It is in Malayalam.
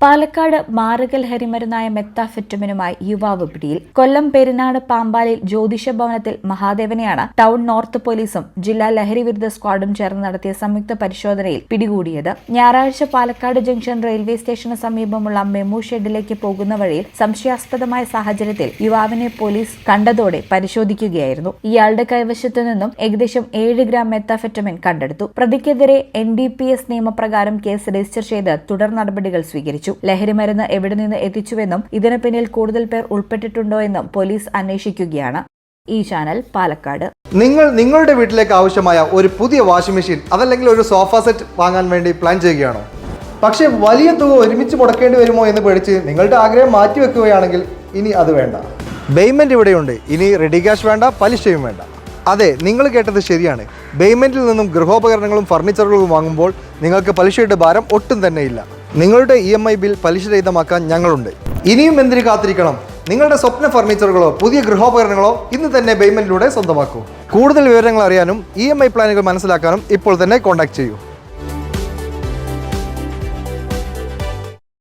പാലക്കാട് മാരകലഹരിമരുന്നായ മെത്താഫെറ്റമിനുമായി യുവാവ് പിടിയിൽ. കൊല്ലം പെരിനാട് പാമ്പാലിൽ ജ്യോതിഷ ഭവനത്തിൽ മഹാദേവനെയാണ് ടൗൺ നോർത്ത് പോലീസും ജില്ലാ ലഹരിവിരുദ്ധ സ്ക്വാഡും ചേർന്ന് നടത്തിയ സംയുക്ത പരിശോധനയിൽ പിടികൂടിയത്. ഞായറാഴ്ച പാലക്കാട് ജംഗ്ഷൻ റെയിൽവേ സ്റ്റേഷന് സമീപമുള്ള മെമു ഷെഡിലേക്ക് പോകുന്ന വഴിയിൽ സംശയാസ്പദമായ സാഹചര്യത്തിൽ യുവാവിനെ പോലീസ് കണ്ടതോടെ പരിശോധിക്കുകയായിരുന്നു. ഇയാളുടെ കൈവശത്തു നിന്നും ഏകദേശം 7 ഗ്രാം മെത്താഫെറ്റമിൻ കണ്ടെടുത്തു. പ്രതിക്കെതിരെ NDPS നിയമപ്രകാരം കേസ് രജിസ്റ്റർ ചെയ്ത് തുടർ നടപടികൾ സ്വീകരിച്ചു. ലഹരിമരുന്ന് എവിടെ നിന്ന് എത്തിച്ചുവെന്നും ഇതിന് പിന്നിൽ കൂടുതൽ പേർ ഉൾപ്പെട്ടിട്ടുണ്ടോ എന്നും പോലീസ് അന്വേഷിക്കുകയാണ്. ഈ ചാനൽ പാലക്കാട്. നിങ്ങളുടെ വീട്ടിലേക്ക് ആവശ്യമായ ഒരു പുതിയ വാഷിംഗ് മെഷീൻ അതല്ലെങ്കിൽ ഒരു സോഫ സെറ്റ് വാങ്ങാൻ വേണ്ടി പ്ലാൻ ചെയ്യുകയാണോ? പക്ഷേ വലിയ തുക ഒരുമിച്ച് മുടക്കേണ്ടി വരുമോ എന്ന് പേടിച്ച് നിങ്ങളുടെ ആഗ്രഹം മാറ്റിവെക്കുകയാണെങ്കിൽ ഇനി അത് വേണ്ട. പേയ്മെന്റ് ഇവിടെയുണ്ട്. ഇനി റെഡി ക്യാഷ് വേണ്ട, പലിശയും വേണ്ട. അതെ, നിങ്ങൾ കേട്ടത് ശരിയാണ്. പേയ്മെന്റിൽ നിന്നും ഗൃഹോപകരണങ്ങളും ഫർണിച്ചറുകളും വാങ്ങുമ്പോൾ നിങ്ങൾക്ക് പലിശയുടെ ഭാരം ഒട്ടും തന്നെ ഇല്ല. നിങ്ങളുടെ EMI ബിൽ പലിശരഹിതമാക്കാൻ ഞങ്ങളുണ്ട്. ഇനിയും എന്തിനു കാത്തിരിക്കണം? നിങ്ങളുടെ സ്വപ്ന ഫർണിച്ചറുകളോ പുതിയ ഗൃഹോപകരണങ്ങളോ ഇന്ന് തന്നെ പേയ്മെന്റിലൂടെ സ്വന്തമാക്കൂ. കൂടുതൽ വിവരങ്ങൾ അറിയാനും EMI പ്ലാനുകൾ മനസ്സിലാക്കാനും ഇപ്പോൾ തന്നെ കോൺടാക്ട് ചെയ്യൂ.